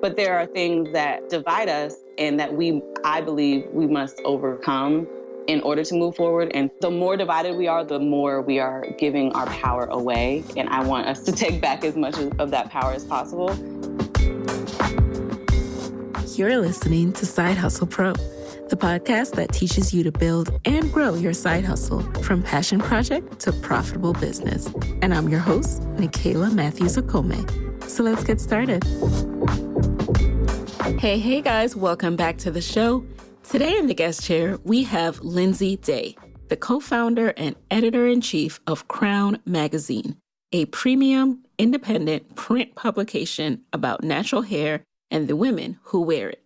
But there are things that divide us and that I believe we must overcome in order to move forward. And the more divided we are, the more we are giving our power away. And I want us to take back as much of that power as possible. You're listening to Side Hustle Pro, the podcast that teaches you to build and grow your side hustle from passion project to profitable business. And I'm your host, Nicaila Matthews-Okome. So let's get started. Hey guys, welcome back to the show. Today in the guest chair, we have Lindsey Day, the co-founder and editor-in-chief of CRWN Magazine, a premium, independent print publication about natural hair and the women who wear it.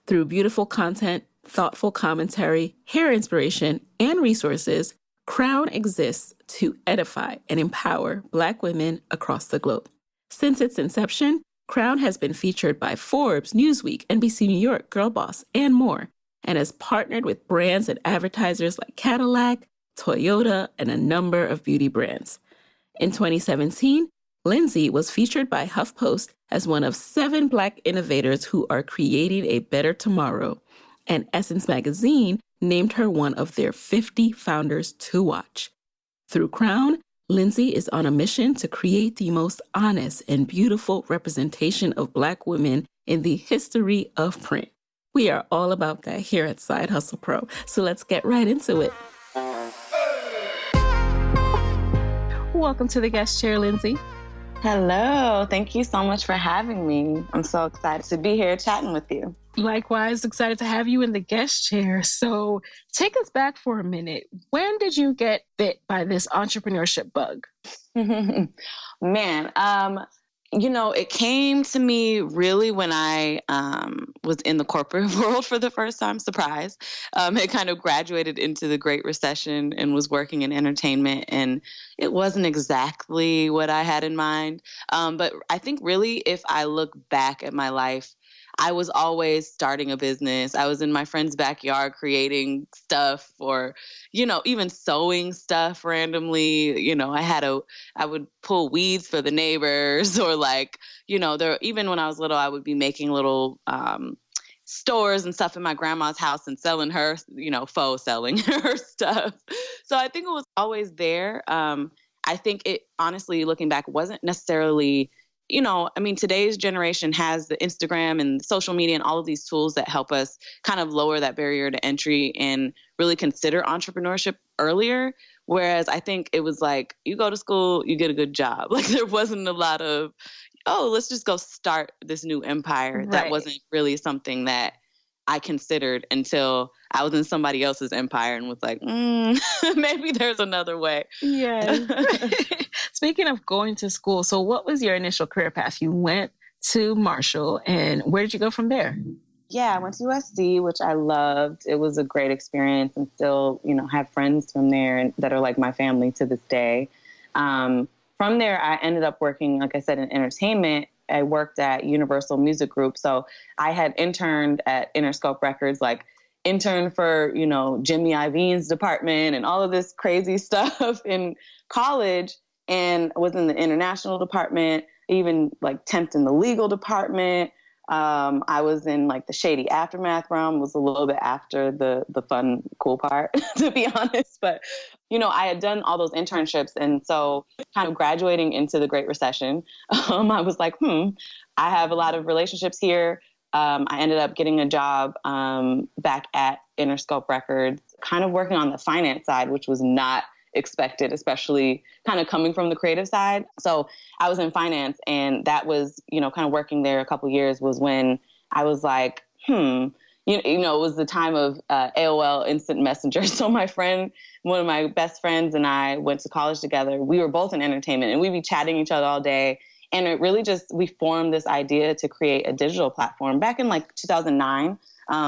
Through beautiful content, thoughtful commentary, hair inspiration, and resources, CRWN exists to edify and empower Black women across the globe. Since its inception, CRWN has been featured by Forbes, Newsweek, NBC New York, Girlboss, and more, and has partnered with brands and advertisers like Cadillac, Toyota, and a number of beauty brands. In 2017, Lindsey was featured by HuffPost as one of 7 Black innovators who are creating a better tomorrow, and Essence Magazine named her one of their 50 founders to watch. Through CRWN, Lindsey is on a mission to create the most honest and beautiful representation of Black women in the history of print. We are all about that here at Side Hustle Pro, so let's get right into it. Welcome to the guest chair, Lindsey. Hello. Thank you so much for having me. I'm so excited to be here chatting with you. Likewise, excited to have you in the guest chair. So take us back for a minute. When did you get bit by this entrepreneurship bug? Man, it came to me really when I was in the corporate world for the first time. Surprise. It kind of graduated into the Great Recession and was working in entertainment. And it wasn't exactly what I had in mind. But I think really, if I look back at my life, I was always starting a business. I was in my friend's backyard creating stuff or, even sewing stuff randomly. I would pull weeds for the neighbors or even when I was little, I would be making little stores and stuff in my grandma's house and selling her, faux selling her stuff. So I think it was always there. I think it, honestly, looking back, wasn't necessarily today's generation has the Instagram and social media and all of these tools that help us kind of lower that barrier to entry and really consider entrepreneurship earlier. Whereas I think it was like, you go to school, you get a good job. Like there wasn't a lot of, let's just go start this new empire. Right. That wasn't really something that I considered until I was in somebody else's empire and was like, maybe there's another way. Yes. Speaking of going to school, so what was your initial career path? You went to Marshall, and where did you go from there? Yeah, I went to USC, which I loved. It was a great experience and still, have friends from there that are like my family to this day. From there, I ended up working, like I said, in entertainment. I worked at Universal Music Group. So I had interned at Interscope Records, intern for, Jimmy Iovine's department and all of this crazy stuff in college, and was in the international department, even temped in the legal department. I was in the shady aftermath realm, was a little bit after the fun, cool part, to be honest. But, I had done all those internships. And so kind of graduating into the Great Recession, I was like, I have a lot of relationships here. I ended up getting a job back at Interscope Records, kind of working on the finance side, which was not expected, especially kind of coming from the creative side. So I was in finance, and that was, kind of working there a couple of years was when I was like, it was the time of AOL Instant Messenger. So my friend, one of my best friends, and I went to college together. We were both in entertainment, and we'd be chatting each other all day. And it really we formed this idea to create a digital platform back in 2009.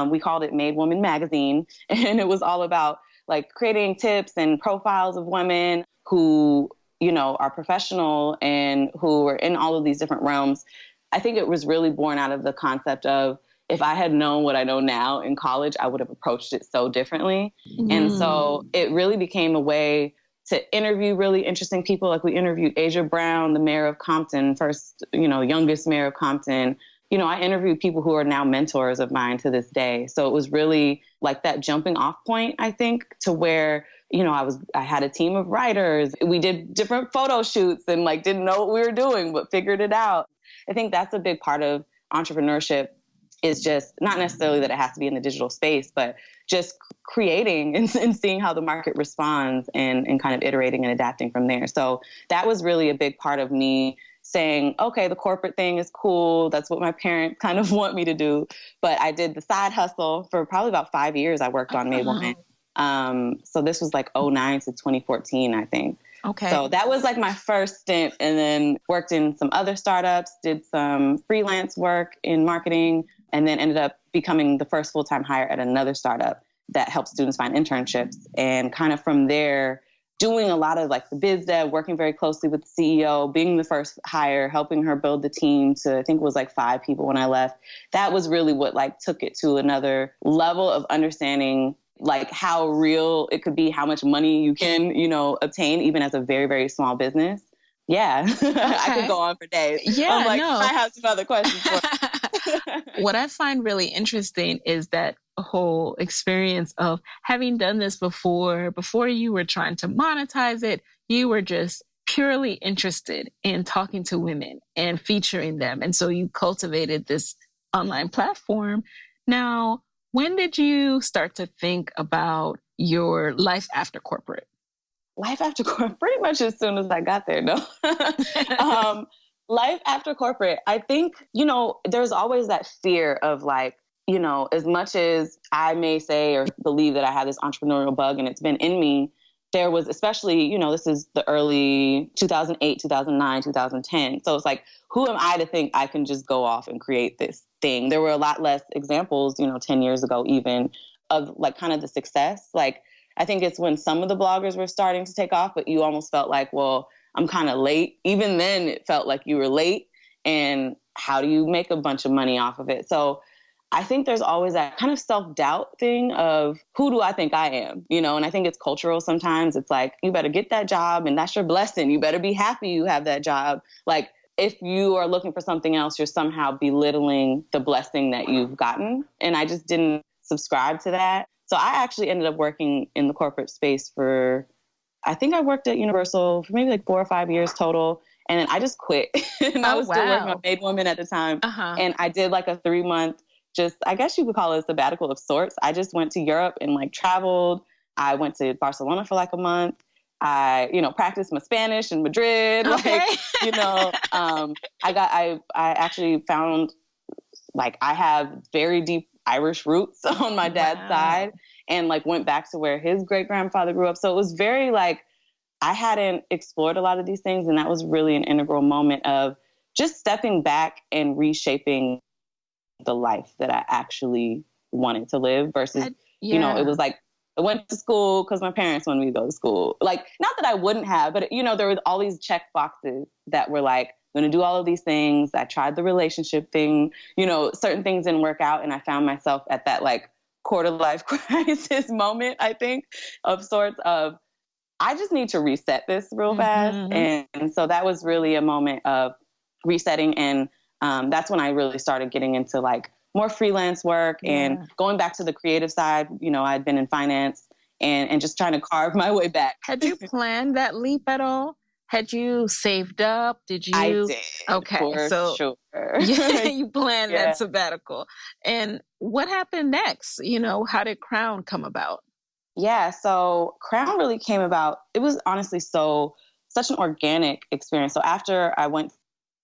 We called it Made Woman Magazine. And it was all about creating tips and profiles of women who, are professional and who are in all of these different realms. I think it was really born out of the concept of, if I had known what I know now in college, I would have approached it so differently. And so it really became a way to interview really interesting people. We interviewed Asia Brown, the mayor of Compton, first, youngest mayor of Compton, I interviewed people who are now mentors of mine to this day. So it was really like that jumping off point, I think, to where, I had a team of writers. We did different photo shoots and like didn't know what we were doing, but figured it out. I think that's a big part of entrepreneurship, is just not necessarily that it has to be in the digital space, but just creating and seeing how the market responds and kind of iterating and adapting from there. So that was really a big part of me saying, okay, the corporate thing is cool. That's what my parents kind of want me to do. But I did the side hustle for probably about 5 years. I worked on Made Woman. So this was like 2009 to 2014, I think. Okay. So that was like my first stint, and then worked in some other startups, did some freelance work in marketing, and then ended up becoming the first full-time hire at another startup that helps students find internships. And kind of from there, doing a lot of like the biz dev, working very closely with the CEO, being the first hire, helping her build the team to, I think it was like 5 people when I left. That was really what like took it to another level of understanding like how real it could be, how much money you can, obtain even as a very, very small business. Yeah. Okay. I could go on for days. Yeah, I'm like, no. I have some other questions for What I find really interesting is that whole experience of having done this before you were trying to monetize it, you were just purely interested in talking to women and featuring them. And so you cultivated this online platform. Now, when did you start to think about your life after corporate? Life after corporate, pretty much as soon as I got there, no. Life after corporate, I think, there's always that fear of like, as much as I may say or believe that I have this entrepreneurial bug and it's been in me, there was especially, this is the early 2008, 2009, 2010. So it's like, who am I to think I can just go off and create this thing? There were a lot less examples, 10 years ago, even of like kind of the success. Like, I think it's when some of the bloggers were starting to take off, but you almost felt like, well, I'm kind of late. Even then it felt like you were late. And how do you make a bunch of money off of it? So I think there's always that kind of self-doubt thing of who do I think I am? And I think it's cultural sometimes. It's like, you better get that job and that's your blessing. You better be happy you have that job. Like if you are looking for something else, you're somehow belittling the blessing that you've gotten. And I just didn't subscribe to that. So I actually ended up working in the corporate space I think I worked at Universal for maybe like 4 or 5 years total. And then I just quit. And I was still working on Made Woman at the time. And I did like a 3-month, I guess you could call it a sabbatical of sorts. I just went to Europe and like traveled. I went to Barcelona for like a month. I, practiced my Spanish in Madrid. Okay. I actually found like I have very deep Irish roots on my dad's side, and like went back to where his great grandfather grew up. So it was very like, I hadn't explored a lot of these things. And that was really an integral moment of just stepping back and reshaping the life that I actually wanted to live versus, it was like, I went to school because my parents wanted me to go to school. Like, not that I wouldn't have, but there were all these check boxes that were like, I'm going to do all of these things. I tried the relationship thing, certain things didn't work out. And I found myself at that like quarter life crisis moment, I think, of sorts of, I just need to reset this real fast. And so that was really a moment of resetting. And that's when I really started getting into like more freelance work and going back to the creative side. I'd been in finance and just trying to carve my way back. Had you planned that leap at all? Had you saved up? Did you? I did. Okay. For sure. You planned that sabbatical. And what happened next? How did Crown come about? Yeah. So Crown really came about. It was honestly such an organic experience. So after I went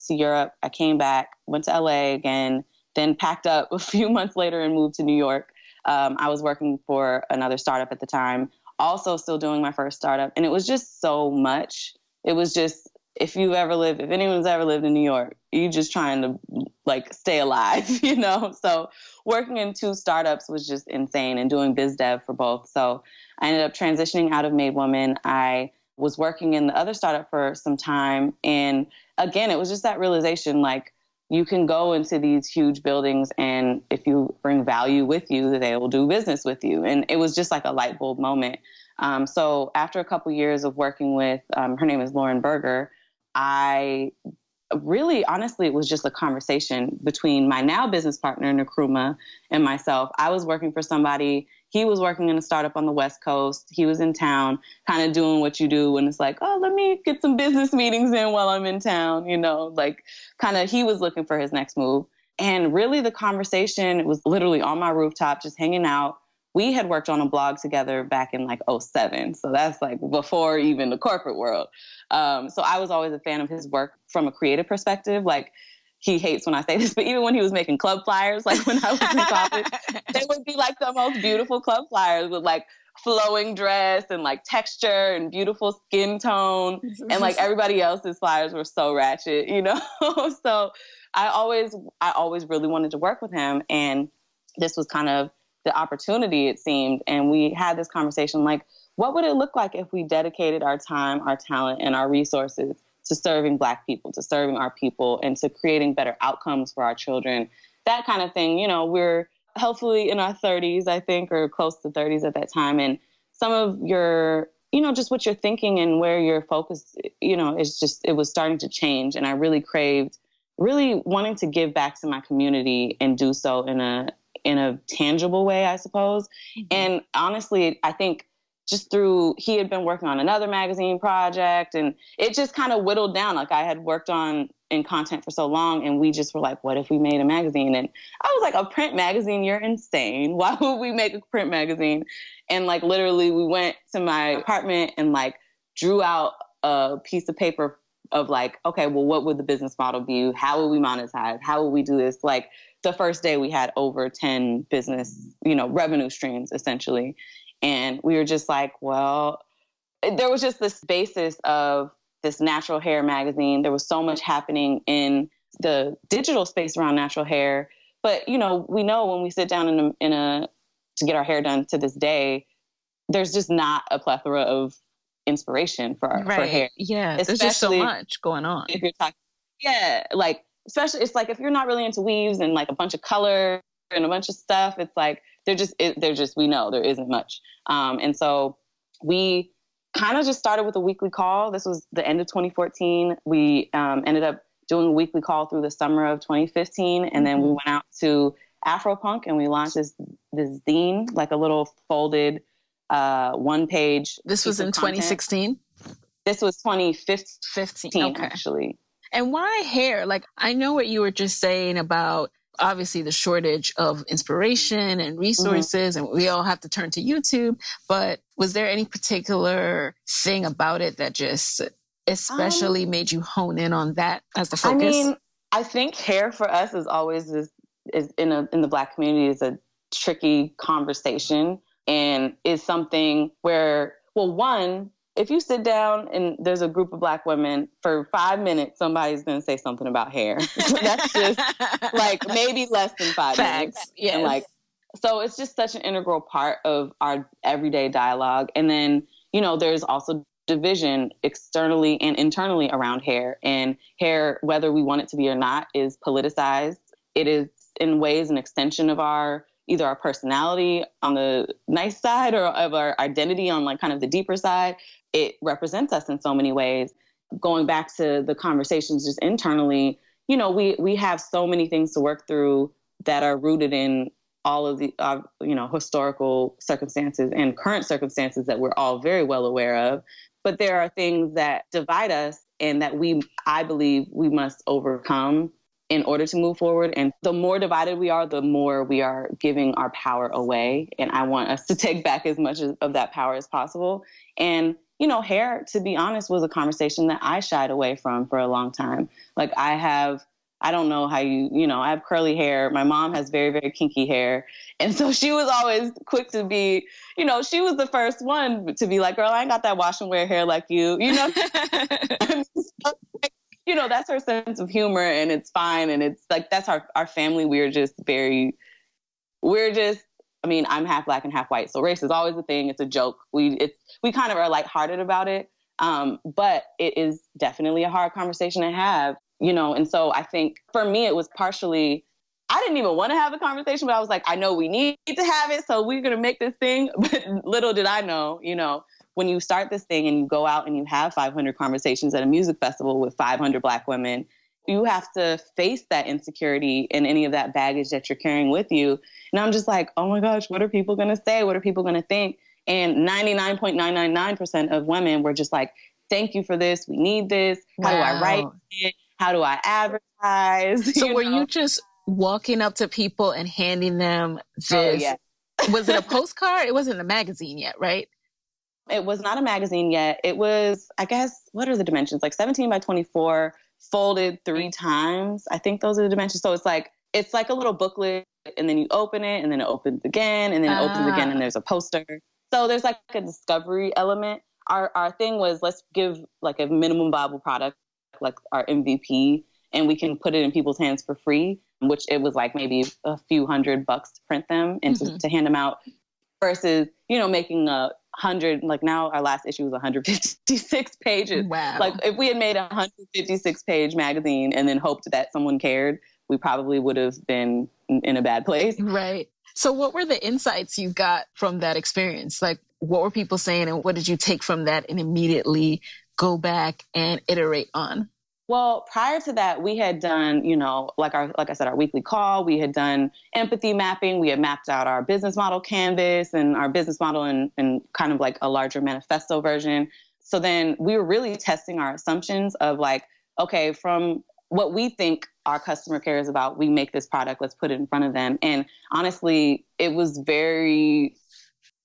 to Europe, I came back, went to LA again, then packed up a few months later and moved to New York. I was working for another startup at the time, also still doing my first startup. And it was just so much. It was just, if anyone's ever lived in New York, you just trying to like stay alive, So working in 2 startups was just insane, and doing biz dev for both. So I ended up transitioning out of Made Woman. I was working in the other startup for some time. And again, it was just that realization, like, you can go into these huge buildings, and if you bring value with you, they will do business with you. And it was just like a light bulb moment. So after a couple years of working with, her name is Lauren Berger, I really, honestly, it was just a conversation between my now business partner, Nkrumah, and myself. I was working for somebody. He was working in a startup on the West Coast. He was in town, kind of doing what you do when it's like, oh, let me get some business meetings in while I'm in town, like kind of he was looking for his next move. And really the conversation was literally on my rooftop, just hanging out. We had worked on a blog together back in like 2007. So that's like before even the corporate world. So I was always a fan of his work from a creative perspective. Like, he hates when I say this, but even when he was making club flyers, like when I was in college, they would be like the most beautiful club flyers with like flowing dress and like texture and beautiful skin tone. And like everybody else's flyers were so ratchet, So I always really wanted to work with him. And this was kind of the opportunity, it seemed. And we had this conversation like, what would it look like if we dedicated our time, our talent, and our resources to serving Black people, to serving our people, and to creating better outcomes for our children, that kind of thing. We're hopefully in our 30s, I think, or close to 30s at that time. And some of your, just what you're thinking and where you're focused, it was starting to change. And I really craved really wanting to give back to my community and do so in a tangible way, I suppose. Mm-hmm. And honestly, I think he had been working on another magazine project, and it just kind of whittled down. Like, I had worked in content for so long, and we just were like, what if we made a magazine? And I was like, a print magazine? You're insane. Why would we make a print magazine? And like, literally we went to my apartment and like drew out a piece of paper of like, okay, well, what would the business model be? How would we monetize? How would we do this? Like, the first day we had over 10 business, revenue streams essentially. And we were just like, well, there was just this basis of this natural hair magazine. There was so much happening in the digital space around natural hair. But, we know when we sit down to get our hair done to this day, there's just not a plethora of inspiration for hair. Yeah, there's just so much going on. If you're talking, like, especially, it's like if you're not really into weaves and like a bunch of color and a bunch of stuff, it's like, we know there isn't much. And so we kind of just started with a weekly call. This was the end of 2014. We ended up doing a weekly call through the summer of 2015. And then we went out to Afropunk and we launched this zine, like a little folded one-page. This was in 2016? This was 2015, okay. Actually. And why hair? Like, I know what you were just saying about obviously the shortage of inspiration and resources, and we all have to turn to YouTube. But was there any particular thing about it that just especially made you hone in on that as the focus? I mean, I think hair for us is always is in the Black community is a tricky conversation, and is something where, well, one, if you sit down and there's a group of Black women for 5 minutes, somebody's going to say something about hair. That's just like maybe less than 5 minutes. Yes. And like, so it's just such an integral part of our everyday dialogue. And then, there's also division externally and internally around hair. And hair, whether we want it to be or not, is politicized. It is in ways an extension of either our personality on the nice side or of our identity on like kind of the deeper side. It represents us in so many ways. Going back to the conversations just internally, we have so many things to work through that are rooted in all of the, historical circumstances and current circumstances that we're all very well aware of. But there are things that divide us and that I believe we must overcome in order to move forward. And the more divided we are, the more we are giving our power away. And I want us to take back as much of that power as possible. And hair, to be honest, was a conversation that I shied away from for a long time. Like I don't know how I have curly hair. My mom has very, very kinky hair. And so she was always quick to be, she was the first one to be like, girl, I ain't got that wash and wear hair like you, that's her sense of humor, and it's fine. And it's like, that's our family. I'm half Black and half white. So race is always a thing. It's a joke. We kind of are lighthearted about it. But it is definitely a hard conversation to have, and so I think for me, it was partially, I didn't even want to have the conversation, but I was like, I know we need to have it. So we're going to make this thing. But little did I know, when you start this thing and you go out and you have 500 conversations at a music festival with 500 Black women, you have to face that insecurity and any of that baggage that you're carrying with you. And I'm just like, oh my gosh, what are people going to say? What are people going to think? And 99.999% of women were just like, thank you for this. We need this. How do I write it? How do I advertise? So were you just walking up to people and handing them this? Oh, yeah. Was it a postcard? It wasn't a magazine yet, right? It was not a magazine yet. It was, I guess, what are the dimensions? Like 17 by 24, folded 3 times. I think those are the dimensions. So it's like a little booklet, and then you open it, and then it opens again, and then it opens again, and there's a poster. So there's like a discovery element. Our thing was, let's give like a minimum viable product, like our MVP, and we can put it in people's hands for free, which it was like maybe a few $100 to print them and to hand them out, versus, making 100, like now our last issue was 156 pages. Wow. Like if we had made a 156 page magazine and then hoped that someone cared, we probably would have been in a bad place. Right. So what were the insights you got from that experience? Like, what were people saying, and what did you take from that and immediately go back and iterate on? Well, prior to that, we had done, like I said, our weekly call. We had done empathy mapping. We had mapped out our business model canvas and our business model in kind of like a larger manifesto version. So then we were really testing our assumptions of like, okay, from what we think our customer cares about, we make this product, let's put it in front of them. And honestly, it was very,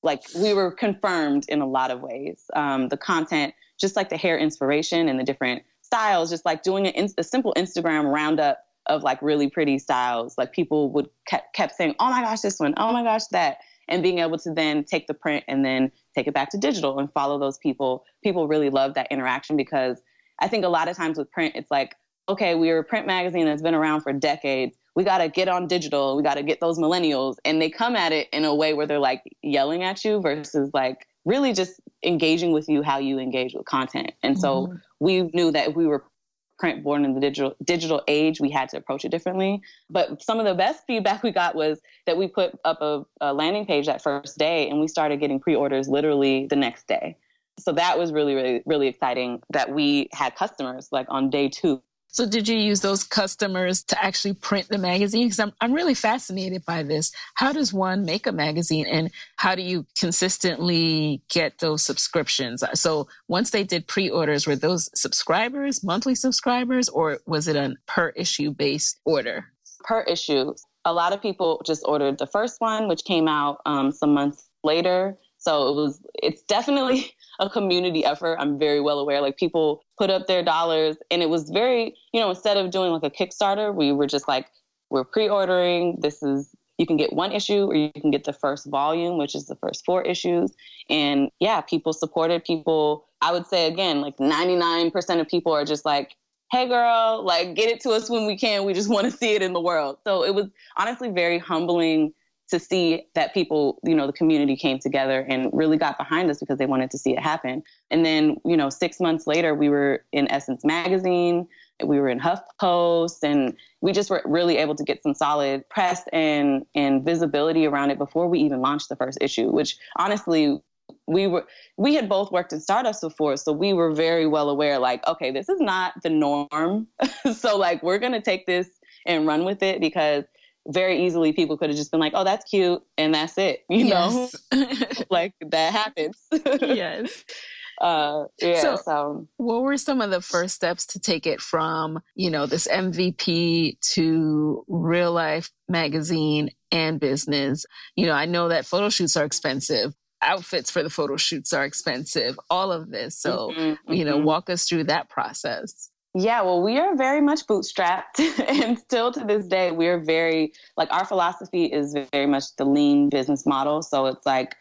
like, we were confirmed in a lot of ways. The content, just like the hair inspiration and the different styles, just like doing a simple Instagram roundup of like really pretty styles. Like people would kept saying, oh my gosh, this one, oh my gosh, that. And being able to then take the print and then take it back to digital and follow those people. People really love that interaction, because I think a lot of times with print, it's like, okay, we're a print magazine that's been around for decades. We got to get on digital. We got to get those millennials. And they come at it in a way where they're like yelling at you versus like really just engaging with you how you engage with content. And so we knew that if we were print born in the digital age, we had to approach it differently. But some of the best feedback we got was that we put up a landing page that first day, and we started getting pre-orders literally the next day. So that was really, really, really exciting that we had customers like on day 2. So did you use those customers to actually print the magazine? Because I'm really fascinated by this. How does one make a magazine, and how do you consistently get those subscriptions? So once they did pre-orders, were those subscribers, monthly subscribers, or was it a per issue based order? Per issue. A lot of people just ordered the first one, which came out some months later. So it's definitely a community effort. I'm very well aware. Like people put up their dollars, and it was very, instead of doing like a Kickstarter, we were just like, we're pre-ordering. You can get 1 issue, or you can get the first volume, which is the first 4 issues. And yeah, people supported people. I would say again, like 99% of people are just like, hey girl, like get it to us when we can. We just want to see it in the world. So it was honestly very humbling to see that people, the community came together and really got behind us because they wanted to see it happen. And then, 6 months later, we were in Essence Magazine, we were in HuffPost, and we just were really able to get some solid press and visibility around it before we even launched the first issue, which honestly, we had both worked in startups before. So we were very well aware, like, okay, this is not the norm. So like, we're going to take this and run with it, because very easily people could have just been like, oh, that's cute, and that's it, know? Like that happens. Yes. So what were some of the first steps to take it from, this MVP to real life magazine and business? I know that photo shoots are expensive. Outfits for the photo shoots are expensive, all of this. So, walk us through that process. Yeah, well, we are very much bootstrapped, and still to this day, we're very, like, our philosophy is very much the lean business model. So it's like,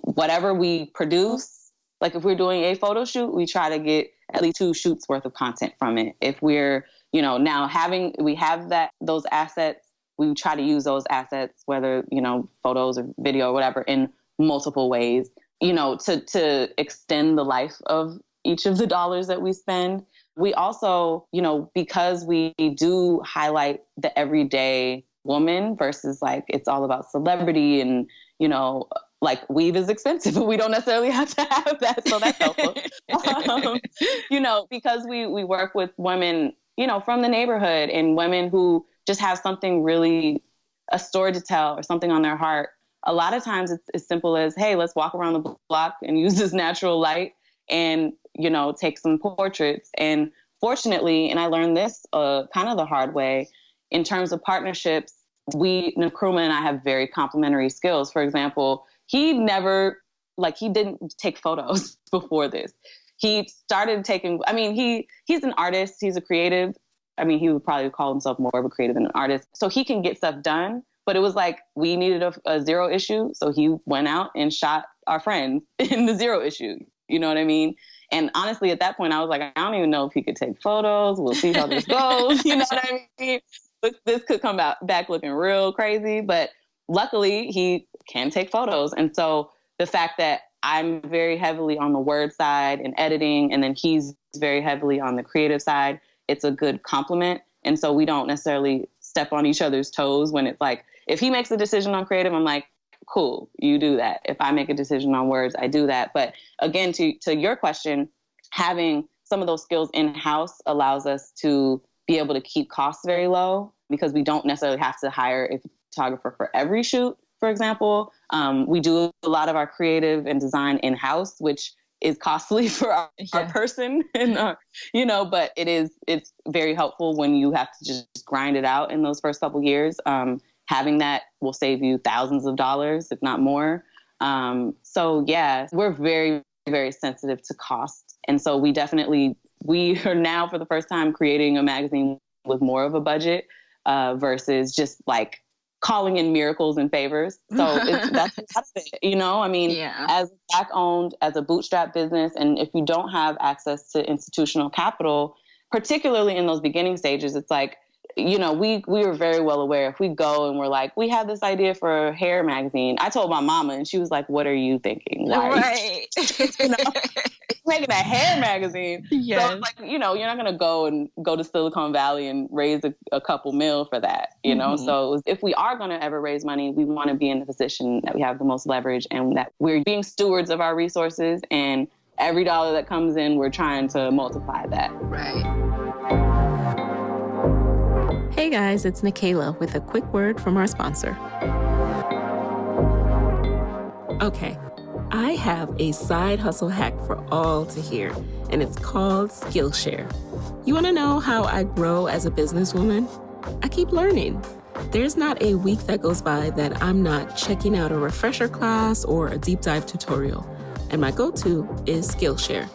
whatever we produce, like if we're doing a photo shoot, we try to get at least 2 shoots worth of content from it. If we're, now we have those assets, we try to use those assets, whether, photos or video or whatever, in multiple ways, to extend the life of each of the dollars that we spend. We also, because we do highlight the everyday woman versus like, it's all about celebrity and, like weave is expensive, but we don't necessarily have to have that. So that's helpful. Because we work with women from the neighborhood, and women who just have something really, a story to tell or something on their heart. A lot of times it's as simple as, hey, let's walk around the block and use this natural light and, take some portraits. And fortunately, and I learned this kind of the hard way, in terms of partnerships, Nkrumah and I have very complementary skills. For example, he didn't take photos before this. He started taking, he's an artist, he's a creative. He would probably call himself more of a creative than an artist. So he can get stuff done, but it was like, we needed a zero issue. So he went out and shot our friends in the zero issue. You know what I mean? And honestly, at that point, I was like, I don't even know if he could take photos. We'll see how this goes. You know what I mean? This could come back looking real crazy, but luckily he can take photos. And so the fact that I'm very heavily on the word side and editing, and then he's very heavily on the creative side, it's a good complement. And so we don't necessarily step on each other's toes when it's like, if he makes a decision on creative, I'm like, cool, you do that. If I make a decision on words, I do that. But again, to your question, having some of those skills in-house allows us to be able to keep costs very low, because we don't necessarily have to hire a photographer for every shoot, for example. We do a lot of our creative and design in-house, which is costly for our person, and but it's very helpful when you have to just grind it out in those first couple of years. Having that will save you thousands of dollars, if not more. So yeah, we're very, very sensitive to cost. And so we are now for the first time creating a magazine with more of a budget versus just like calling in miracles and favors. So that's it, as Black-owned, as a bootstrap business, and if you don't have access to institutional capital, particularly in those beginning stages, it's like, we were very well aware if we go and we're like, we have this idea for a hair magazine. I told my mama and she was like, what are you thinking? Right. Making a hair magazine. Yes. So it's like, you're not going to go to Silicon Valley and raise a couple mil for that, So if we are going to ever raise money, we want to be in the position that we have the most leverage and that we're being stewards of our resources, and every dollar that comes in, we're trying to multiply that. Right. Hey guys, it's Nikayla with a quick word from our sponsor. Okay, I have a side hustle hack for all to hear, and it's called Skillshare. You want to know how I grow as a businesswoman? I keep learning. There's not a week that goes by that I'm not checking out a refresher class or a deep dive tutorial, and my go-to is Skillshare.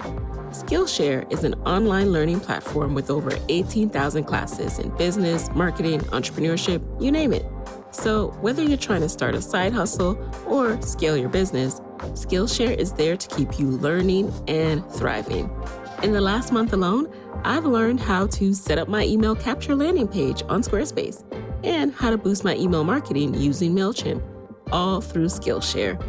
Skillshare is an online learning platform with over 18,000 classes in business, marketing, entrepreneurship, you name it. So whether you're trying to start a side hustle or scale your business, Skillshare is there to keep you learning and thriving. In the last month alone, I've learned how to set up my email capture landing page on Squarespace and how to boost my email marketing using MailChimp, all through Skillshare.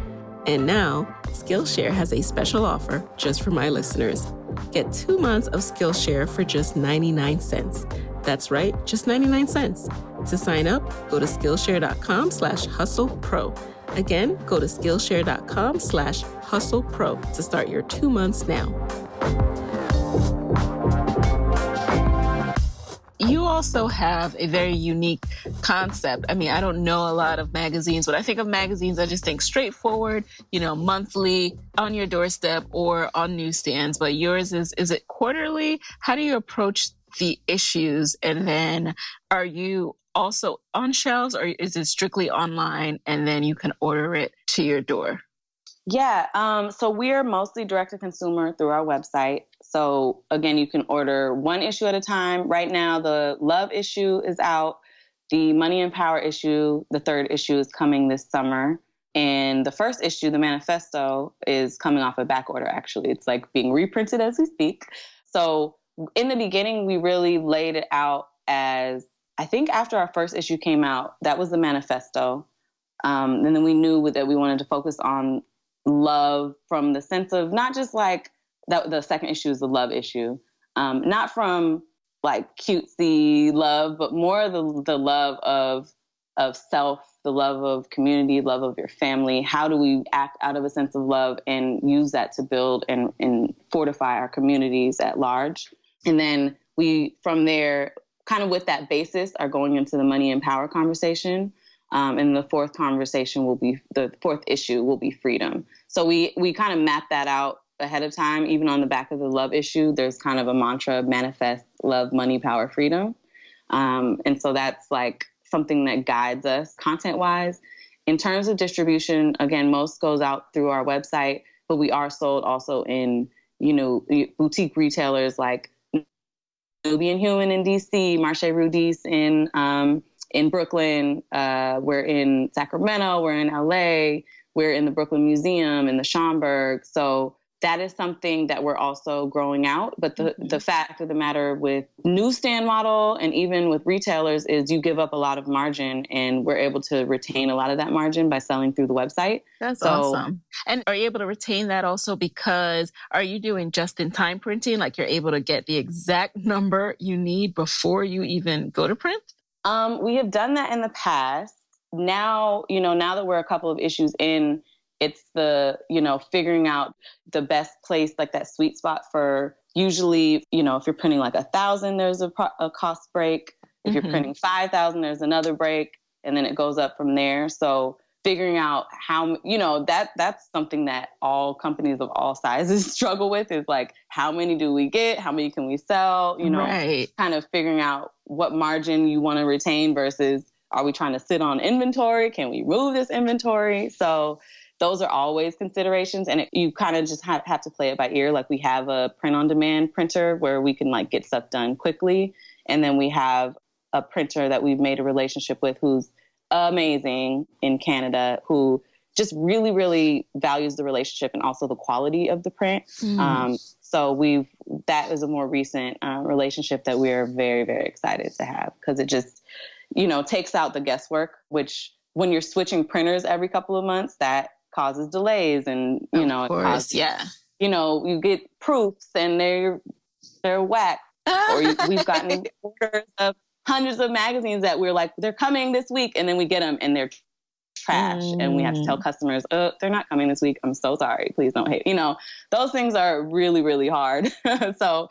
And now, Skillshare has a special offer just for my listeners. Get 2 months of Skillshare for just 99 cents. That's right, just 99 cents. To sign up, go to Skillshare.com/hustlepro. Again, go to Skillshare.com/hustlepro to start your 2 months now. You also have a very unique concept. I don't know a lot of magazines. When I think of magazines, I just think straightforward, monthly, on your doorstep or on newsstands. But yours is it quarterly? How do you approach the issues? And then are you also on shelves, or is it strictly online and then you can order it to your door? Yeah. So we're mostly direct to consumer through our website. So again, you can order one issue at a time. Right now, the Love issue is out. The Money and Power issue, the 3rd issue, is coming this summer. And the first issue, the Manifesto, is coming off a back order, actually. It's like being reprinted as we speak. So in the beginning, we really laid it out as, I think after our first issue came out, that was the Manifesto. And then we knew that we wanted to focus on love from the sense of not just like that. The second issue is the love issue, not from like cutesy love, but more the love of self, the love of community, love of your family. How do we act out of a sense of love and use that to build and fortify our communities at large? And then we, from there, kind of with that basis, are going into the money and power conversation. And the fourth issue will be freedom. So we kind of map that out ahead of time. Even on the back of the love issue, there's kind of a mantra: manifest love, money, power, freedom. And so that's like something that guides us content wise. In terms of distribution, again, most goes out through our website, but we are sold also in, boutique retailers like Nubian Human in DC, Marché Rudis in Brooklyn. We're in Sacramento. We're in LA. We're in the Brooklyn Museum, in the Schomburg. So that is something that we're also growing out. But the fact of the matter with newsstand model and even with retailers is you give up a lot of margin, and we're able to retain a lot of that margin by selling through the website. That's awesome. And are you able to retain that also because are you doing just-in-time printing? Like you're able to get the exact number you need before you even go to print? We have done that in the past. Now, now that we're a couple of issues in, it's the, figuring out the best place, like that sweet spot for usually, if you're printing like 1,000, there's a cost break. If you're printing 5,000, there's another break, and then it goes up from there. So figuring out how, that's something that all companies of all sizes struggle with, is like, how many do we get? How many can we sell? Right. Kind of figuring out what margin you want to retain versus, are we trying to sit on inventory? Can we move this inventory? So those are always considerations. And you kind of just have to play it by ear. Like we have a print on demand printer where we can like get stuff done quickly. And then we have a printer that we've made a relationship with who's amazing in Canada, who just really, really values the relationship and also the quality of the print. So that is a more recent relationship that we're very, very excited to have, because it just, takes out the guesswork, which when you're switching printers every couple of months, that causes delays and, of course, it causes, yeah. You get proofs and they're whack. Or we've gotten orders of hundreds of magazines that we're like, they're coming this week. And then we get them and they're trash. And we have to tell customers, they're not coming this week. I'm so sorry. Please don't hate. Those things are really, really hard. So,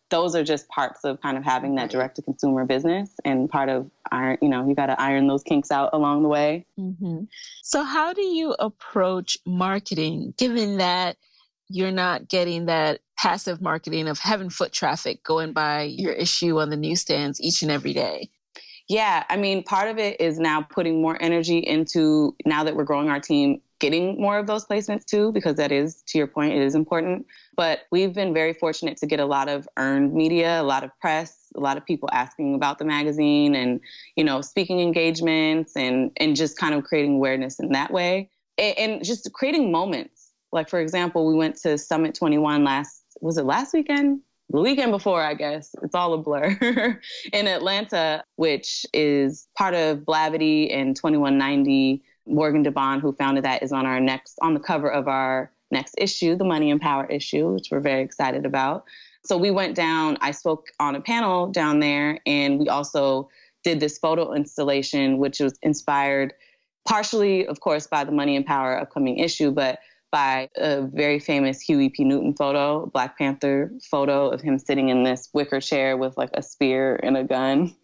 those are just parts of kind of having that direct to consumer business, and part of you got to iron those kinks out along the way. Mm-hmm. So how do you approach marketing, given that you're not getting that passive marketing of having foot traffic going by your issue on the newsstands each and every day? Yeah. I mean, part of it is now putting more energy into, now that we're growing our team, getting more of those placements too, because that is, to your point, it is important. But we've been very fortunate to get a lot of earned media, a lot of press, a lot of people asking about the magazine and, speaking engagements and just kind of creating awareness in that way. And just creating moments. Like, for example, we went to Summit 21 last weekend? The weekend before, I guess. It's all a blur. In Atlanta, which is part of Blavity and 2190. Morgan DeBond, who founded that, is on the cover of our next issue, the Money and Power issue, which we're very excited about. So we went down, I spoke on a panel down there, and we also did this photo installation, which was inspired partially, of course, by the Money and Power upcoming issue, but by a very famous Huey P. Newton photo, Black Panther photo of him sitting in this wicker chair with like a spear and a gun.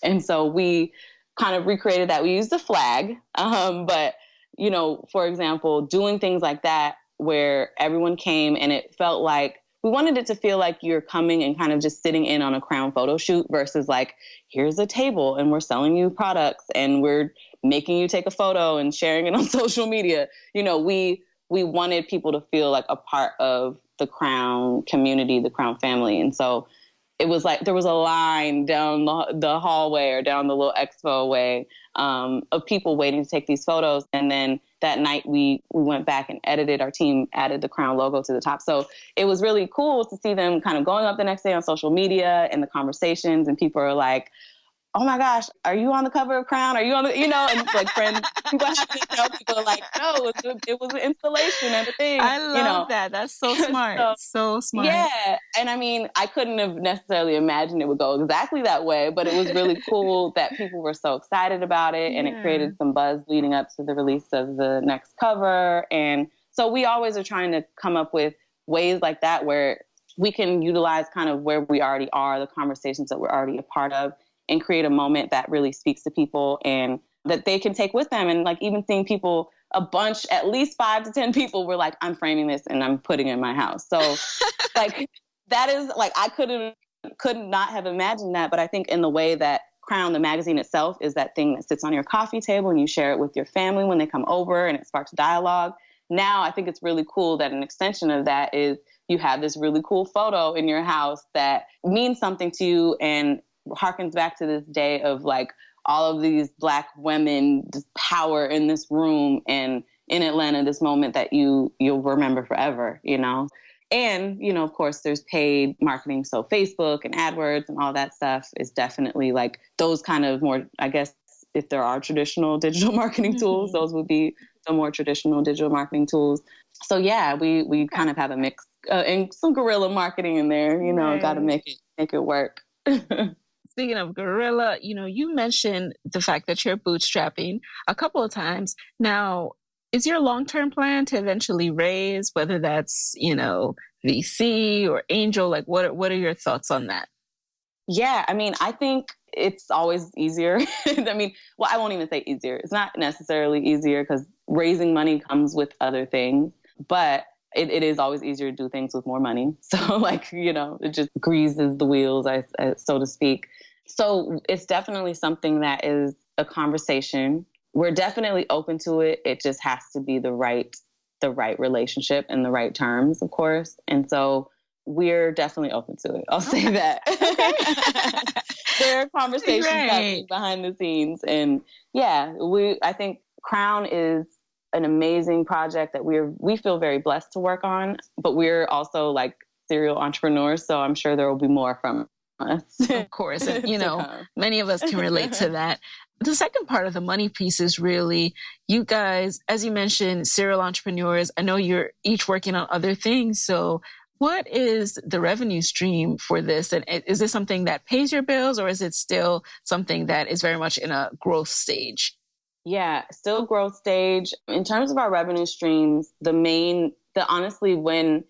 And so we kind of recreated that. We used a flag, but, for example, doing things like that where everyone came and it felt like, we wanted it to feel like you're coming and kind of just sitting in on a Crown photo shoot versus like, here's a table and we're selling you products and we're making you take a photo and sharing it on social media. We wanted people to feel like a part of the Crown community, the Crown family. And so it was like there was a line down the hallway or down the little expo way of people waiting to take these photos. And then that night we went back and our team added the Crown logo to the top. So it was really cool to see them kind of going up the next day on social media and the conversations, and people are like, oh my gosh, are you on the cover of Crown? Are you on the, and like friends, people have to tell people like, no, it was an installation and a thing. I love that. That's so smart. So smart. Yeah. And I mean, I couldn't have necessarily imagined it would go exactly that way, but it was really cool that people were so excited about it. And it created some buzz leading up to the release of the next cover. And so we always are trying to come up with ways like that where we can utilize kind of where we already are, the conversations that we're already a part of, and create a moment that really speaks to people and that they can take with them. And like even seeing people, a bunch, at least 5 to 10 people were like, I'm framing this and I'm putting it in my house. So like that is like, I could not have imagined that. But I think in the way that Crown, the magazine itself, is that thing that sits on your coffee table and you share it with your family when they come over and it sparks dialogue. Now I think it's really cool that an extension of that is you have this really cool photo in your house that means something to you and harkens back to this day of like all of these Black women, just power in this room and in Atlanta, this moment that you'll remember forever, you know? And, you know, of course, there's paid marketing. So Facebook and AdWords and all that stuff is definitely like those kind of more, I guess, if there are traditional digital marketing tools, those would be the more traditional digital marketing tools. So yeah, we kind of have a mix and some guerrilla marketing in there, you know, got to make it work. Speaking of guerrilla, you know, you mentioned the fact that you're bootstrapping a couple of times. Now, is your long-term plan to eventually raise, whether that's, you know, VC or angel? Like, what are your thoughts on that? Yeah, I mean, I think it's always easier. I mean, well, I won't even say easier. It's not necessarily easier because raising money comes with other things, but it is always easier to do things with more money. So like, you know, it just greases the wheels, so to speak. So it's definitely something that is a conversation. We're definitely open to it. It just has to be the right relationship and the right terms, of course. And so we're definitely open to it. I'll say that. There are conversations happening behind the scenes. And yeah, I think Crown is an amazing project that we feel very blessed to work on, but we're also like serial entrepreneurs. So I'm sure there will be more from us. Of course. And, you know, many of us can relate to that. The second part of the money piece is really you guys, as you mentioned, serial entrepreneurs. I know you're each working on other things. So what is the revenue stream for this? And is this something that pays your bills or is it still something that is very much in a growth stage? Yeah, still growth stage. In terms of our revenue streams, honestly, when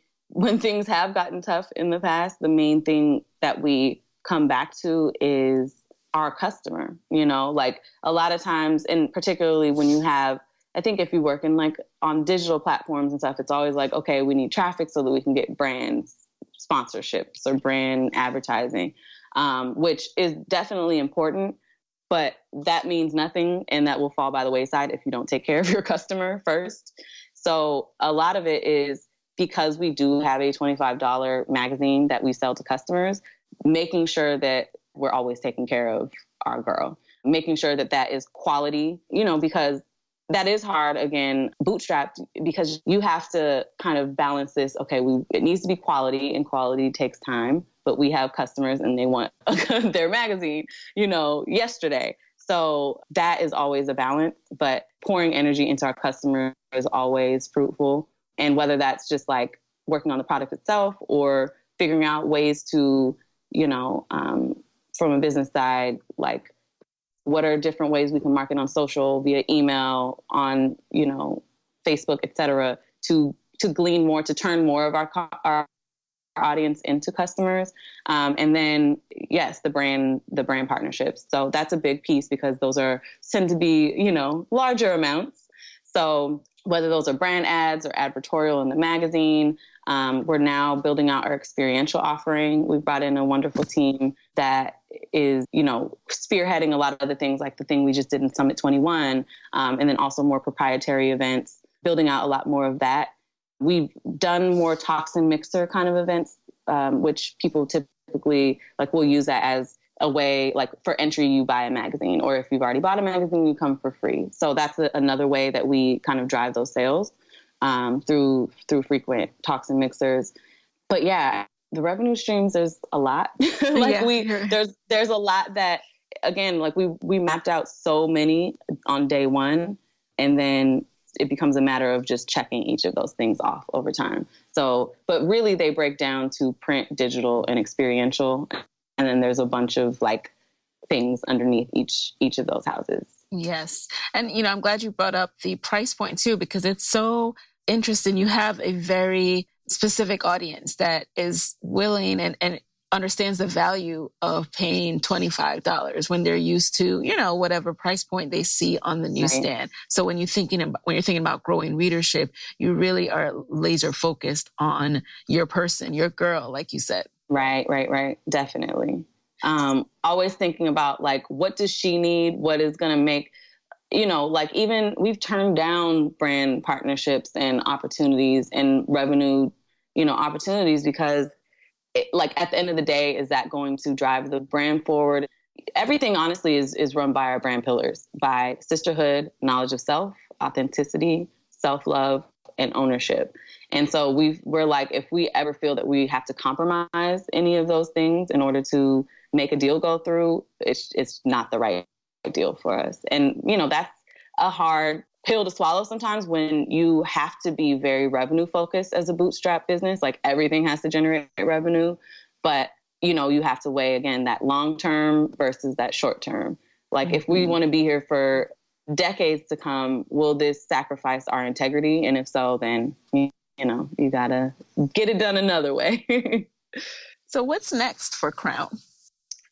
things have gotten tough in the past, the main thing that we come back to is our customer, you know, like a lot of times, and particularly when you have, I think if you work in like on digital platforms and stuff, it's always like, okay, we need traffic so that we can get brand sponsorships or brand advertising, which is definitely important. But that means nothing, and that will fall by the wayside if you don't take care of your customer first. So a lot of it is because we do have a $25 magazine that we sell to customers, making sure that we're always taking care of our girl, making sure that that is quality, you know, because that is hard, again, bootstrapped, because you have to kind of balance this. Okay, it needs to be quality, and quality takes time. But we have customers and they want their magazine, you know, yesterday. So that is always a balance, but pouring energy into our customers is always fruitful. And whether that's just like working on the product itself or figuring out ways to, you know, from a business side, like what are different ways we can market on social, via email, on, you know, Facebook, et cetera, to glean more, to turn more of our audience into customers. And then, yes, the brand partnerships. So that's a big piece because those tend to be, you know, larger amounts. So whether those are brand ads or advertorial in the magazine, we're now building out our experiential offering. We've brought in a wonderful team that is, you know, spearheading a lot of other things like the thing we just did in Summit 21, and then also more proprietary events, building out a lot more of that. We've done more talks and mixer kind of events, which people typically like will use that as a way, like for entry, you buy a magazine, or if you've already bought a magazine, you come for free. So that's another way that we kind of drive those sales through frequent talks and mixers. But yeah, the revenue streams, there's a lot. There's a lot that, again, like we mapped out so many on day one, and then it becomes a matter of just checking each of those things off over time. So, but really they break down to print, digital, and experiential. And then there's a bunch of like things underneath each of those houses. Yes. And, you know, I'm glad you brought up the price point too, because it's so interesting. You have a very specific audience that is willing and understands the value of paying $25 when they're used to, whatever price point they see on the newsstand. Right. So when you're thinking about growing readership, you really are laser focused on your person, your girl, like you said. Right. Definitely. Always thinking about like, what does she need? What is going to make, like even we've turned down brand partnerships and opportunities and revenue, opportunities because like at the end of the day, is that going to drive the brand forward? Everything honestly is run by our brand pillars, by sisterhood, knowledge of self, authenticity, self-love, and ownership. And so we're like, if we ever feel that we have to compromise any of those things in order to make a deal go through, it's not the right deal for us. And, that's a hard pill to swallow sometimes when you have to be very revenue focused as a bootstrap business. Like everything has to generate revenue, but you have to weigh again that long term versus that short term. Like if we want to be here for decades to come, will this sacrifice our integrity? And if so, then you gotta get it done another way. So what's next for Crown?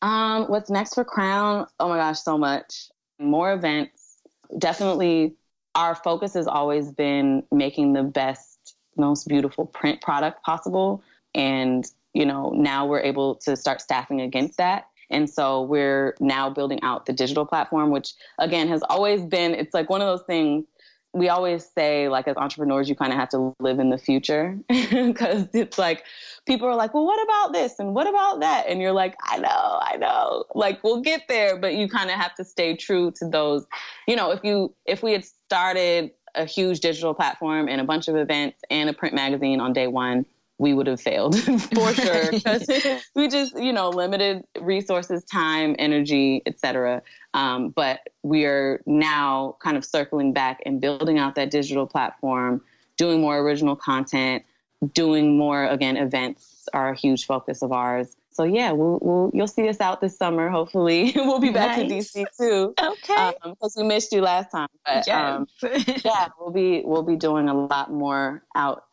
What's next for Crown? Oh my gosh, so much more events. Definitely. Our focus has always been making the best, most beautiful print product possible. And, now we're able to start staffing against that. And so we're now building out the digital platform, which again has always been, it's like one of those things we always say, like as entrepreneurs, you kind of have to live in the future because it's like people are like, well, what about this? And what about that? And you're like, I know, like we'll get there, but you kind of have to stay true to those, if we had started a huge digital platform and a bunch of events and a print magazine on day one, we would have failed for sure. Because we just, limited resources, time, energy, et cetera. But we are now kind of circling back and building out that digital platform, doing more original content, doing more, again, events are a huge focus of ours. So yeah, you'll see us out this summer. Hopefully we'll be back to DC too. Okay. Because we missed you last time. But yeah, we'll be doing a lot more out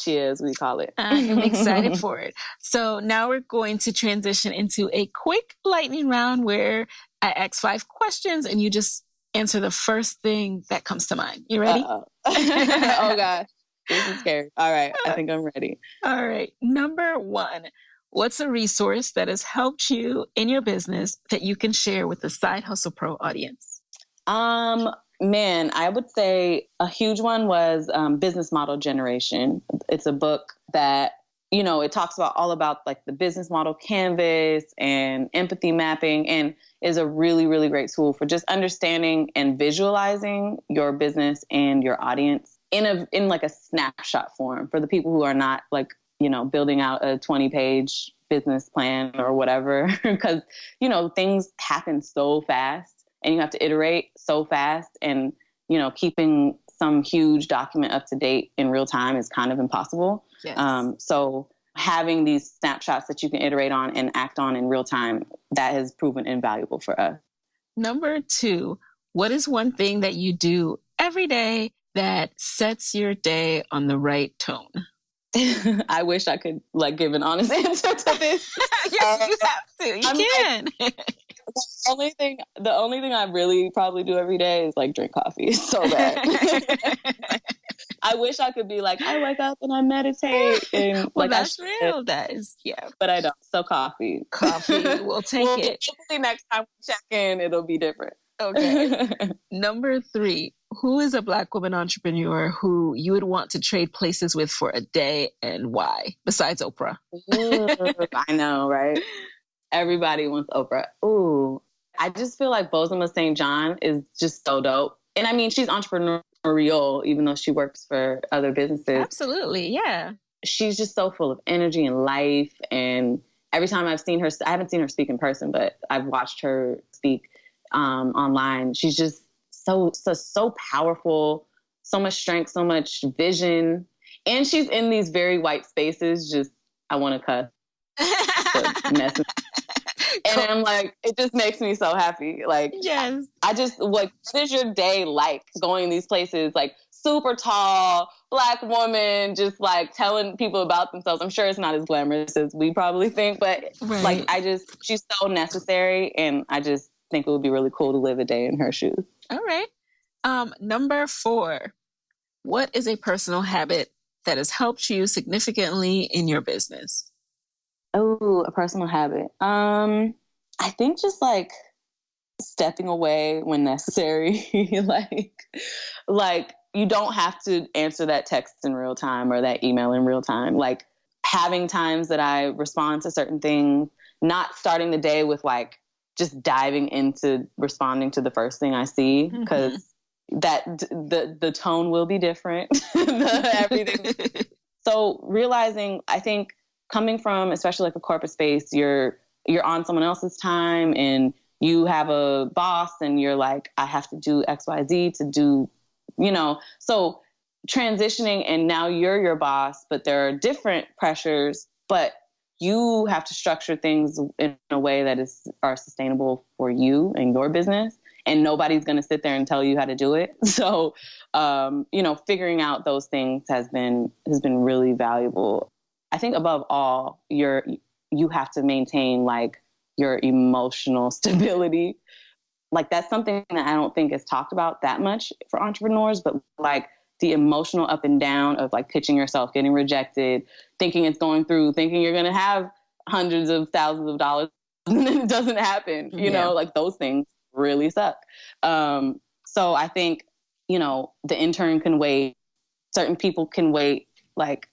here, as we call it. I'm excited for it. So now we're going to transition into a quick lightning round where I ask 5 questions and you just answer the first thing that comes to mind. You ready? Oh gosh, this is scary. All right, I think I'm ready. All right. Number 1, what's a resource that has helped you in your business that you can share with the Side Hustle Pro audience? Man, I would say a huge one was Business Model Generation. It's a book that, it talks about all about like the business model canvas and empathy mapping, and is a really, really great tool for just understanding and visualizing your business and your audience in like a snapshot form for the people who are not like, building out a 20-page business plan or whatever, because, things happen so fast. And you have to iterate so fast, and, keeping some huge document up to date in real time is kind of impossible. Yes. So having these snapshots that you can iterate on and act on in real time, that has proven invaluable for us. Number 2, what is one thing that you do every day that sets your day on the right tone? I wish I could give an honest answer to this. Yes, you have to. You can. The only thing I really probably do every day is drink coffee. It's so bad. I wish I could be like, I wake up and I meditate. And that's real. That is, yeah. But I don't. So coffee. We'll take it. Hopefully next time we check in, it'll be different. Okay. Number 3, who is a Black woman entrepreneur who you would want to trade places with for a day, and why, besides Oprah? I know, right? Everybody wants Oprah. Ooh, I just feel like Bozoma St. John is just so dope. And I mean, she's entrepreneurial, even though she works for other businesses. Absolutely, yeah. She's just so full of energy and life. And every time I've seen her, I haven't seen her speak in person, but I've watched her speak online. She's just so powerful, so much strength, so much vision. And she's in these very white spaces. Just, I want to cuss. Mess with. And I'm like, it just makes me so happy. Yes. I just, what is your day like going these places, super tall, Black woman just like telling people about themselves. I'm sure it's not as glamorous as we probably think, but like she's so necessary, and I just think it would be really cool to live a day in her shoes. All right. Number 4, what is a personal habit that has helped you significantly in your business? Oh, a personal habit. I think just like stepping away when necessary. like you don't have to answer that text in real time or that email in real time. Like having times that I respond to certain things, not starting the day with like just diving into responding to the first thing I see, because that the tone will be different. Everything. So realizing, I think coming from, especially like a corporate space, you're on someone else's time and you have a boss and you're like, I have to do X, Y, Z to do, so transitioning, and now you're your boss, but there are different pressures, but you have to structure things in a way that are sustainable for you and your business. And nobody's going to sit there and tell you how to do it. So, figuring out those things has been really valuable. I think above all, you have to maintain like your emotional stability. Like that's something that I don't think is talked about that much for entrepreneurs, but like the emotional up and down of like pitching yourself, getting rejected, thinking it's going through, thinking you're going to have hundreds of thousands of dollars, and then it doesn't happen, like those things really suck. So I think, the intern can wait, certain people can wait, like,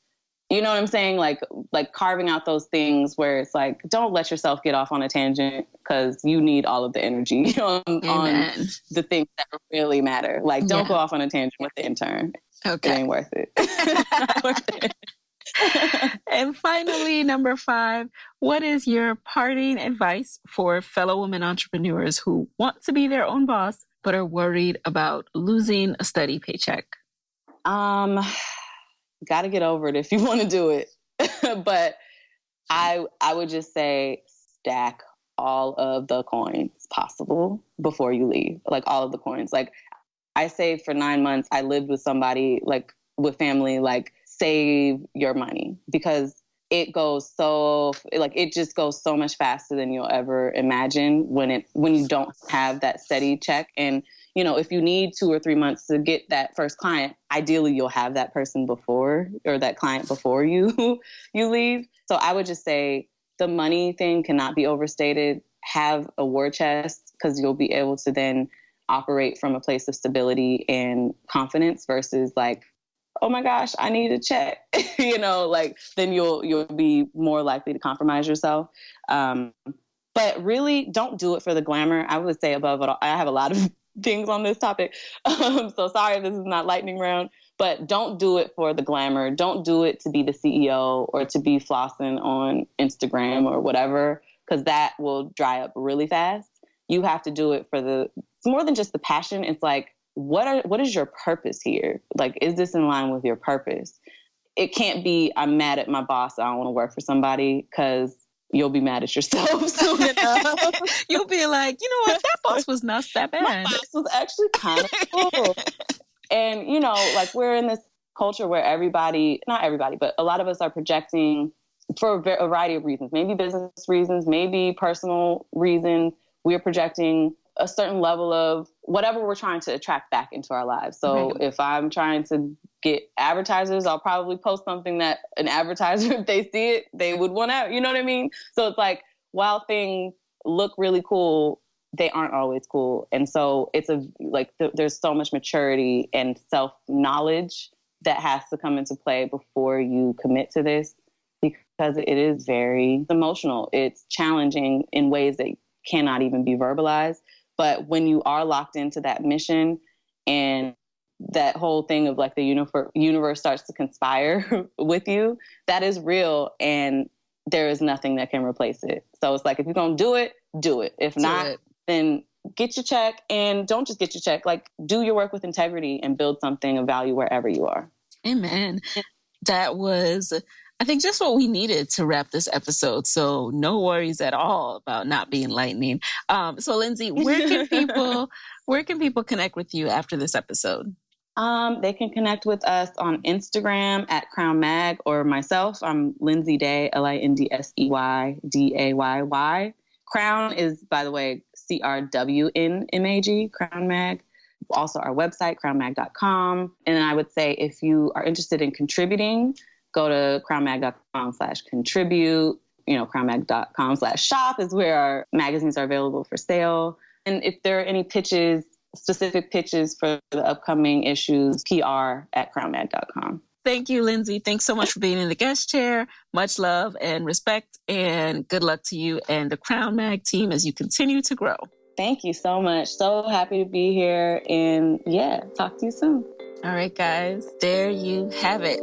you know what I'm saying? Like carving out those things where it's like, don't let yourself get off on a tangent because you need all of the energy on the things that really matter. Like, don't go off on a tangent with the intern. Okay. It ain't worth it. And finally, number 5, what is your parting advice for fellow women entrepreneurs who want to be their own boss, but are worried about losing a steady paycheck? Got to get over it if you want to do it. But I would just say stack all of the coins possible before you leave. Like all of the coins. Like I saved for 9 months. I lived with somebody, like with family, like save your money, because it goes it just goes so much faster than you'll ever imagine when you don't have that steady check. And if you need 2 or 3 months to get that first client, ideally you'll have that person before, or that client before you leave. So I would just say the money thing cannot be overstated. Have a war chest, because you'll be able to then operate from a place of stability and confidence versus like, oh my gosh, I need a check, then you'll be more likely to compromise yourself. But really don't do it for the glamour. I would say above it all, I have a lot of things on this topic. So sorry if this is not lightning round, but don't do it for the glamour. Don't do it to be the CEO or to be flossing on Instagram or whatever, because that will dry up really fast. You have to do it it's more than just the passion. It's like, what is your purpose here? Like, is this in line with your purpose? It can't be, I'm mad at my boss, I don't want to work for somebody, because you'll be mad at yourself soon enough. You'll be like, you know what, that boss was not that bad. My boss was actually kind of cool. And, like we're in this culture where not everybody, but a lot of us are projecting for a variety of reasons, maybe business reasons, maybe personal reasons. We're projecting a certain level of whatever we're trying to attract back into our lives. So if I'm trying to get advertisers, I'll probably post something that an advertiser, if they see it, they would want to, you know what I mean? So it's like, while things look really cool, they aren't always cool. And so it's there's so much maturity and self-knowledge that has to come into play before you commit to this, because it is very emotional. It's challenging in ways that cannot even be verbalized. But when you are locked into that mission and that whole thing of like the universe starts to conspire with you, that is real, and there is nothing that can replace it. So it's like, if you're going to do it, do it. If not, then get your check, and don't just get your check, like do your work with integrity and build something of value wherever you are. Amen. That was, I think, just what we needed to wrap this episode. So no worries at all about not being lightning. So Lindsey, where can people connect with you after this episode? They can connect with us on Instagram at Crown Mag, or myself. I'm Lindsey Day, Lindsey Dayy. Crown is, by the way, CRWN Mag, Crown Mag. Also our website, crownmag.com. And I would say if you are interested in contributing, go to crownmag.com/contribute. Crownmag.com/shop is where our magazines are available for sale. And if there are any specific pitches for the upcoming issues, PR@crownmag.com. Thank you, Lindsey. Thanks so much for being in the guest chair. Much love and respect, and good luck to you and the Crown Mag team as you continue to grow. Thank you so much. So happy to be here, and talk to you soon. All right, guys, there you have it.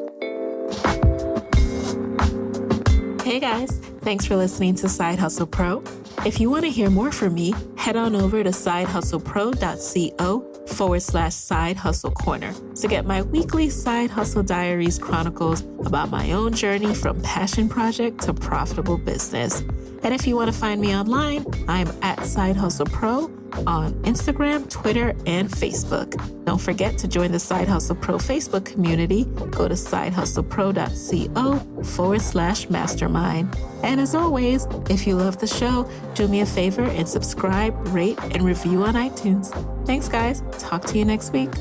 Hey guys, thanks for listening to Side Hustle Pro. If you want to hear more from me, head on over to sidehustlepro.co/Side Hustle Corner to get my weekly Side Hustle Diaries chronicles about my own journey from passion project to profitable business. And if you want to find me online, I'm at Side Hustle Pro on Instagram, Twitter, and Facebook. Don't forget to join the Side Hustle Pro Facebook community. Go to sidehustlepro.co/mastermind. And as always, if you love the show, do me a favor and subscribe, rate, and review on iTunes. Thanks, guys. Talk to you next week.